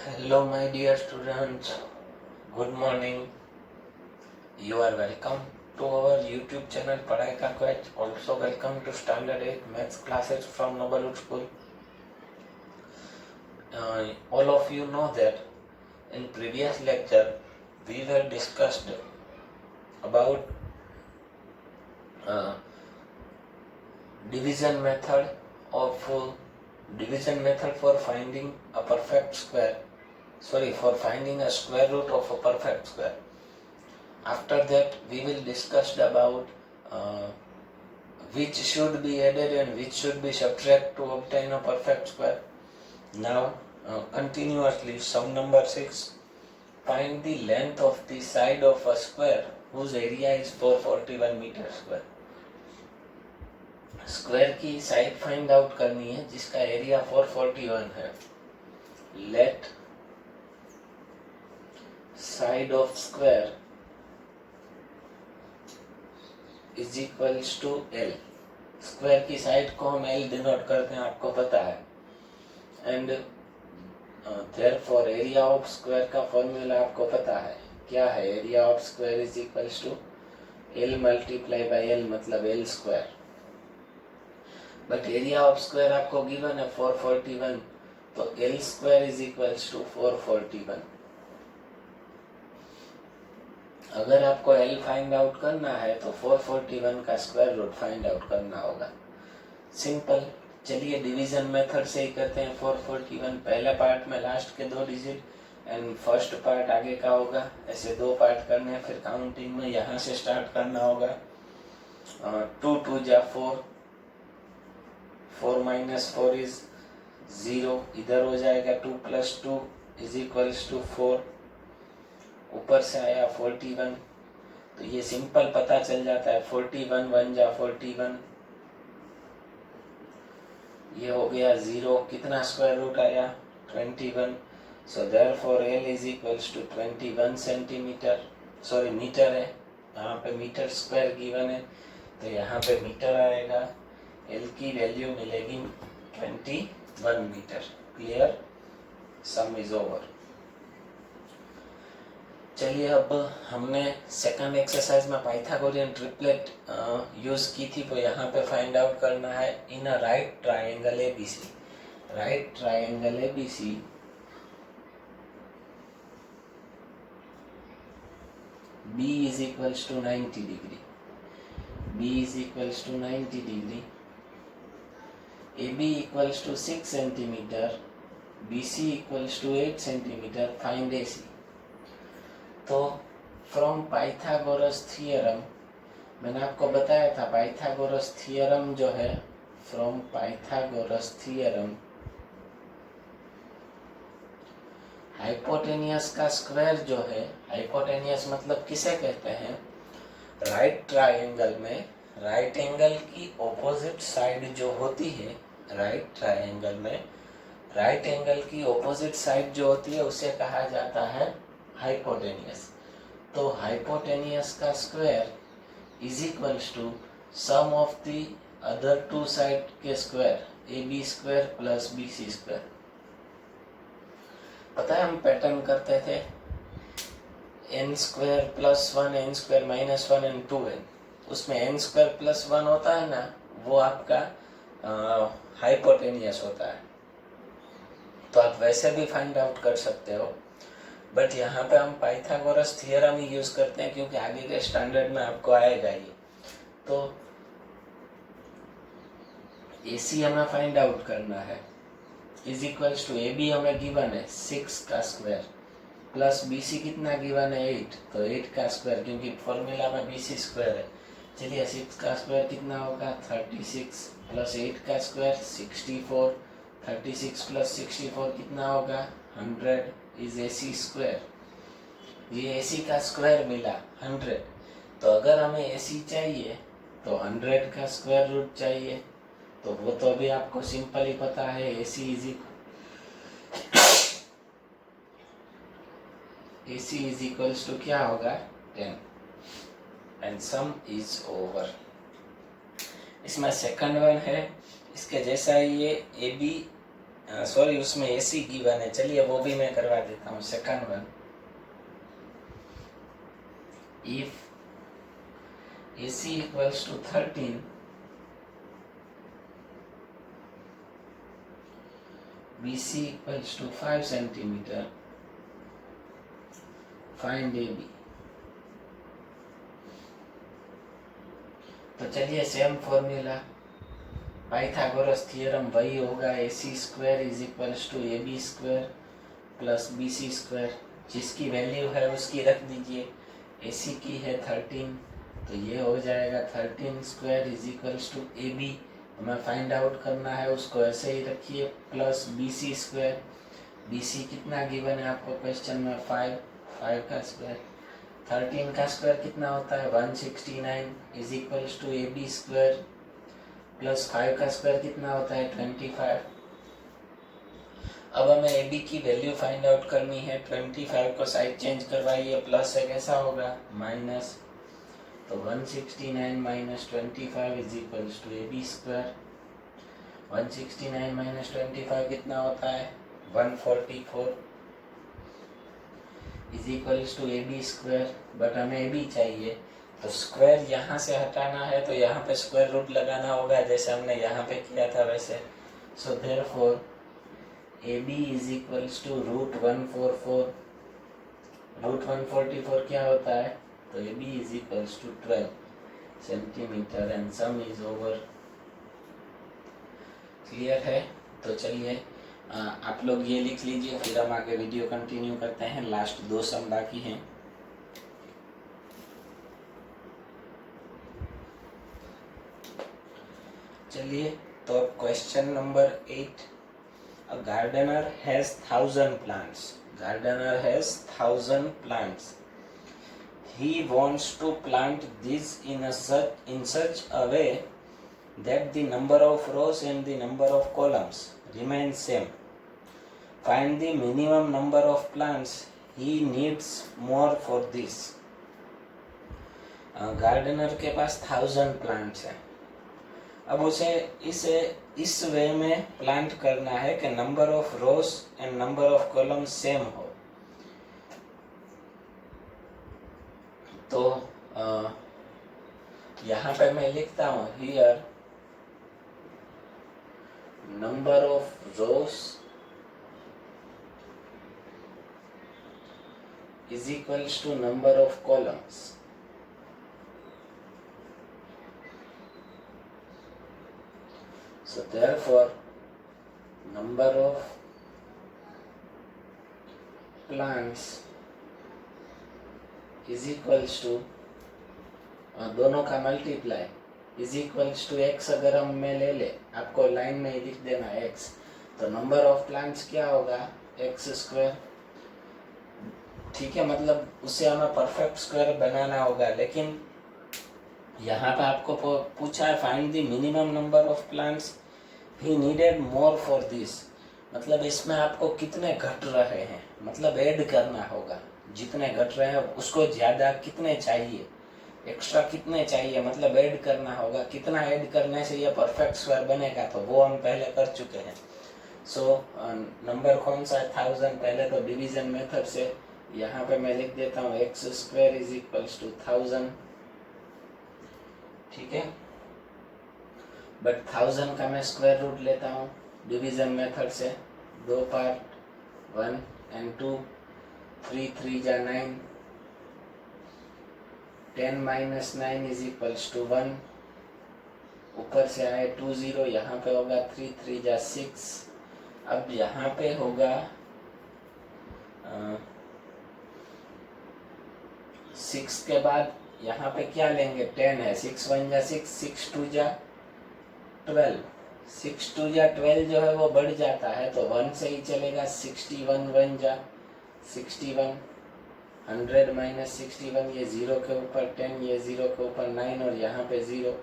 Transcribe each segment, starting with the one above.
Hello, my dear students. Good morning. You are welcome to our YouTube channel पढ़ाई का क्वेच. Also welcome to Standard 8 Maths classes from Nobalwood School. All of you know that in previous lecture we were discussed about uh, division method for finding a perfect square. For finding a square root of a perfect square. After that, we will discuss about which should be added and which should be subtracted to obtain a perfect square. Now, continuously, sum number 6. Find the length of the side of a square whose area is 441 meter square. Square की side find out करनी है जिसका area 441 है. Let side of square is equals to L. Square की side को हम L denote करते हैं, आपको पता है. And therefore area of square का फॉर्मूला आपको पता है. क्या है? Area of square is equals to L multiply by L, मतलब L square. But area of square आपको गिवन है 441, तो L square is equals to 441. अगर आपको एल फाइंड आउट करना है तो 441 का स्क्वायर रूट फाइंड आउट करना होगा. सिंपल. चलिए डिवीजन मेथड से ही करते हैं. 441 पहले पार्ट में लास्ट के 2 डिजिट एंड फर्स्ट पार्ट आगे का होगा. ऐसे 2 पार्ट करने हैं. फिर काउंटिंग में यहाँ से स्टार्ट करना होगा. 2 2 जा 4, 4 माइनस 4 इज 0. इधर हो जाएगा 2 प्लस 2 इज इक्वल्स टू 4. ऊपर से आया 41, तो ये सिंपल पता चल जाता है. 41 1 जा 41, ये हो गया 0. कितना स्क्वायर रूट आया? 21. So therefore L is equals to 21 centimetre. Sorry metre है, यहाँ पे मीटर स्क्वायर गिवन है तो यहाँ पे मीटर आएगा. एल की वैल्यू मिलेगी 21 metre. Clear? Sum is over. चलिए, अब हमने सेकंड एक्सरसाइज में पाइथागोरियन ट्रिपलेट यूज की थी, तो यहाँ पे फाइंड आउट करना है. In a right triangle ABC, right triangle ABC B is equals to 90 degree. B is equals to 90 degree. AB equals to 6 centimeter. BC equals to 8 centimeter. Find AC. तो from Pythagoras theorem, मैंने आपको बताया था Pythagoras theorem जो है, from Pythagoras theorem hypotenuse का square जो है, हाइपोटेनियस मतलब किसे कहते हैं? राइट ट्रायंगल में राइट एंगल की ऑपोजिट साइड जो होती है, राइट ट्रायंगल में राइट एंगल की ऑपोजिट साइड जो होती है उसे कहा जाता है हाइपोटेनियस. तो हाइपोटेनियस का square is equals to sum of the other 2 side के square, A B square plus B C square. पता है हम पैटर्न करते थे N square plus 1 N square minus 1 and 2n. उसमें एन स्क्वायर प्लस 1 होता है ना, वो आपका हाइपोटेनियस होता है. तो आप वैसे भी फाइंड आउट कर सकते हो, बट यहाँ पे हम पाइथागोरस थियरम ही यूज करते हैं क्योंकि आगे के स्टैंडर्ड में आपको आएगा ये. तो AC हमें फाइंड आउट करना है. इज इक्वल्स टू AB हमें गिवन है 6 का स्क्वायर प्लस BC कितना गिवन है 8, तो 8 का स्क्वायर, क्योंकि फॉर्मूला में BC स्क्वायर है. चलिए 6 का स्क्वायर कितना होगा? 36 प्लस 8 का स्क्वायर 64. 36 प्लस 64 कितना होगा? 100 इज AC स्क्वायर. ये AC का स्क्वायर मिला 100. तो अगर हमें AC चाहिए तो 100 का स्क्वायर रूट चाहिए, तो वो तो अभी आपको सिंपल ही पता है. AC इज इक्वल्स टू क्या होगा? 10. And sum is over. इसमें सेकंड वन है, इसके जैसा ही ये AB सॉरी उसमें AC गिवन है, चलिए वो भी मैं करवा देता हूँ। Second one, if AC equals to 13, BC equals to 5 centimetre, find AB। तो चलिए सेम फॉर्मूला, पाइथागोरस थ्योरम वही होगा, AC square is equals to AB square plus BC square. जिसकी वैल्यू है उसकी रख दीजिए। AC की है 13, तो ये हो जाएगा 13 square is equals to AB, हमें फाइंड आउट करना है, उसको ऐसे ही रखिए, प्लस BC स्क्वायर। BC कितना गिवन है आपको क्वेश्चन में? 5, 5 का स्क्वायर। 13 का स्क्वायर कितना होता है? 169 is equals to AB square plus 5 का स्क्वायर कितना होता है? 25। अब हमें AB की वैल्यू फाइंड आउट करनी है। 25 को साइड चेंज करवाइए, प्लस है कैसा होगा? माइनस। तो 169 minus 25 is equals to AB square. 169 minus 25 कितना होता है? 144 is equals to AB square. But हमें AB चाहिए, तो स्क्वायर यहाँ से हटाना है, तो यहाँ पे स्क्वायर रूट लगाना होगा, जैसे हमने यहाँ पे किया था वैसे। So therefore AB is equals to root 144। Root 144 क्या होता है? तो AB is equals to 12 centimetre and sum is over. Clear है? तो चलिए आप लोग ये लिख लीजिए, फिर हम आगे वीडियो कंटिन्यू करते हैं। लास्ट 2 सम बाकी हैं। चलिए, तो अब question number 8। A gardener has 1000 plants. Gardener has 1000 plants. He wants to plant these in such a way that the number of rows and the number of columns remain same. Find the minimum number of plants he needs more for this. Gardner के पास 1000 plants हैं। अब उसे इस वे में plant करना है कि number of rows and number of columns same हो। तो यहाँ पे मैं लिखता हूँ, here number of rows is equals to number of columns. So therefore, number of plants is equals to दोनों का multiply is equals to x। अगर हम में ले ले, आपको लाइन में ही लिख देना x, तो नंबर ऑफ प्लांट्स क्या होगा? x square. ठीक है, मतलब उससे हमें परफेक्ट स्क्वायर बनाना होगा। लेकिन यहाँ पे आपको पूछा है find the minimum number of plants he needed more for this, मतलब इसमें आपको कितने घट रहे हैं, मतलब ऐड करना होगा। जितने घट रहे हैं उसको ज्यादा कितने चाहिए, एक्स्ट्रा कितने चाहिए, मतलब ऐड करना होगा। कितना ऐड करने से ये परफेक्ट स्क्वायर बनेगा, तो वो हम पहले कर चुके हैं। सो नंबर कौन सा है? 1000। पहले तो डिवीजन मेथड से यहाँ पे मैं लिख देता हूँ x square is equals to 1000। ठीक है, बट 1000 का मैं स्क्वायर रूट लेता हूँ डिवीजन मेथड से। 2 पार्ट, 1 and 2, 3 3 जा 9, 10 माइनस 9 इज इक्वल्स टू 1। ऊपर से आए 2 0, यहाँ पे होगा 3 3 जा 6। अब यहाँ पे होगा 6 के बाद यहाँ पे क्या लेंगे? 10 है, 6 1 जा 6, 6 2 जा 12, 6 2 जा 12 जो है वो बढ़ जाता है, तो 1 से ही चलेगा। 61 1 जा 61, 100 माइनस 61, ये 0 के ऊपर 10, ये 0 के ऊपर 9 और यहाँ पे 0।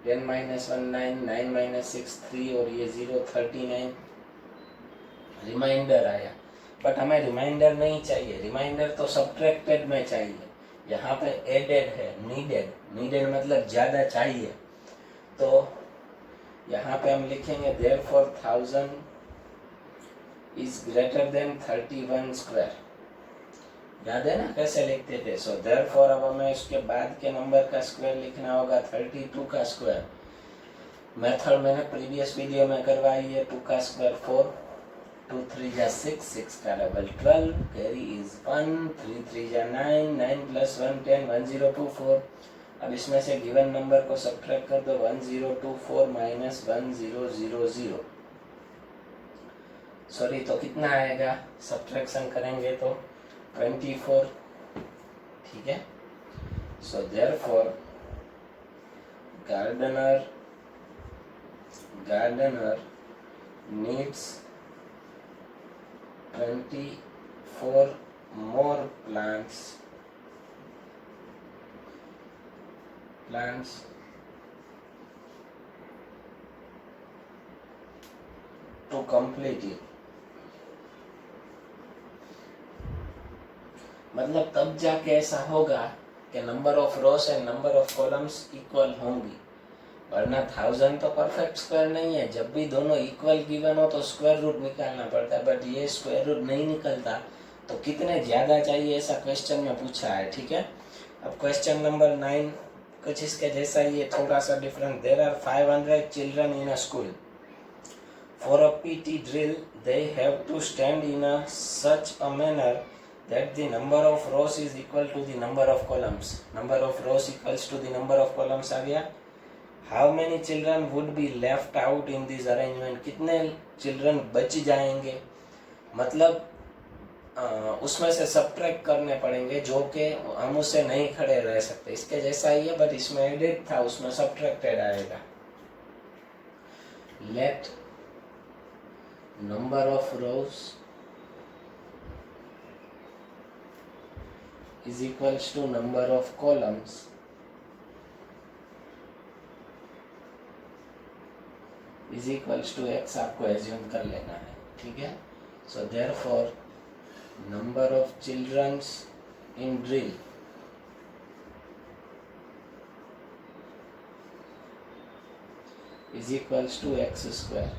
10 माइनस 1 9, 9 माइनस 6 3 और ये 0 39। रिमाइंडर आया, बट हमें रिमाइंडर नहीं चाहिए, रिमाइंडर तो सब्ट्रैक्टेड में चाहिए। यहाँ पे एडेड है, नीडेड। नीडेड मतलब ज़्यादा चाहिए। तो यहाँ पे हम लिखेंगे therefore 1000 is greater than 31 square. याद है ना कैसे लिखते थे? सो देयरफॉर अब हमें उसके बाद के नंबर का स्क्वायर लिखना होगा 32 का स्क्वायर। मेथड मैंने प्रीवियस वीडियो में करवाई है। 2 का स्क्वायर 4, 2 3 जा 6, 6 का डबल 12, कैरी इज 1, 3 3 जा 9, 9 प्लस 1 10, 1024। अब इसमें से गिवन नंबर को सब्ट्रैक्ट कर दो। 1024 माइनस 1000। सॉरी, तो कितना आएगा? सब्ट्रैक्शन करेंगे तो 24। ठीक है। So therefore gardener needs 24 more plants to complete it। मतलब तब जाके ऐसा होगा कि number of rows and number of columns equal होंगी, वरना 1000 तो परफेक्ट स्क्वायर नहीं है। जब भी दोनों इक्वल गिवन हो तो स्क्वायर रूट निकालना पड़ता है, बट ये स्क्वायर रूट नहीं निकलता। तो कितने ज्यादा चाहिए ऐसा क्वेश्चन में पूछा है। ठीक है। अब क्वेश्चन नंबर 9 कुछ इसके जैसा ही है, थोड़ा सा different. There are 500 children in a school. For a PT drill they have to stand in a such a manner that the number of rows is equal to the number of columns। number of rows equals to the number of columns आ गया। how many children would be left out in this arrangement। कितने children बच जाएंगे, मतलब उसमें से subtract करने पड़ेंगे जो कि हम उससे नहीं खड़े रह सकते। इसके जैसा ही है, बट इसमें एडिट था, उसमें सब्ट्रैक्टेड आएगा। Let number of rose is equals to number of columns is equals to x आपको एज्यूम कर लेना है। ठीक है। So therefore number of childrens in drill is equals to x square.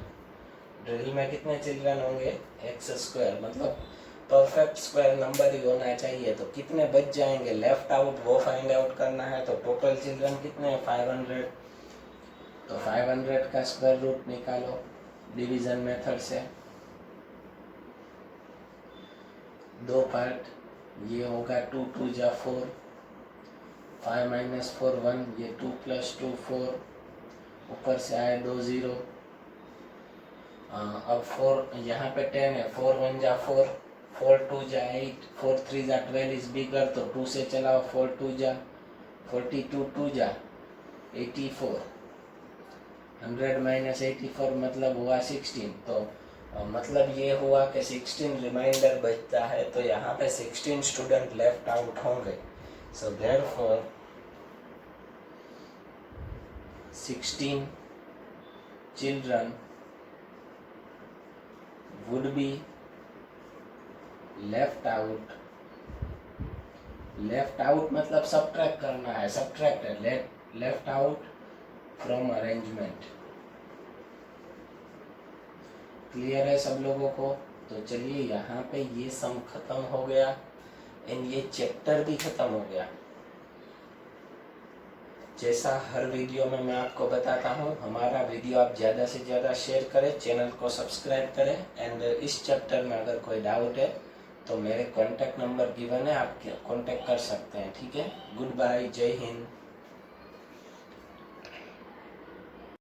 Drill में कितने चिल्ड्रन होंगे? एक्स स्क्वायर, मतलब परफेक्ट स्क्वायर नंबर ही होना चाहिए। तो कितने बच जाएंगे लेफ्ट आउट, वो फाइंड आउट करना है। तो टोटल चिल्ड्रन कितने हैं? 500। तो 500 का स्क्वायर रूट निकालो डिवीजन मेथड से। दो पार्ट, ये होगा 2 2 जा 4, 5 माइनस 4 1, ये 2 प्लस 2 4, ऊपर से आए 2 0। अब 4 यहाँ पे 10 है, 4 1 जा 4, 4 2 जा 8, 4 3 जा 12 इज बिगर, तो 2 से चलाओ। 4 2 जा 42, 2 जा 84, 100 माइनस 84 मतलब हुआ 16। तो मतलब ये हुआ कि 16 रिमाइंडर बचता है। तो यहाँ पे 16 स्टूडेंट लेफ्ट आउट होंगे। So therefore 16 children would be left out। Left out मतलब सब्ट्रैक्ट करना है, subtract left out from arrangement. Clear है सब लोगों को? तो चलिए यहाँ पे ये सम खत्म हो गया एंड ये चैप्टर भी खत्म हो गया। जैसा हर वीडियो में मैं आपको बताता हूँ, हमारा वीडियो आप ज़्यादा से ज़्यादा शेयर करें, चैनल को सब्सक्राइब करें। एंड इस चैप्टर में अगर कोई डाउट है तो मेरे कॉन्टैक्ट नंबर गिवन है, आप कॉन्टैक्ट कर सकते हैं। ठीक है। गुड बाय, जय हिंद।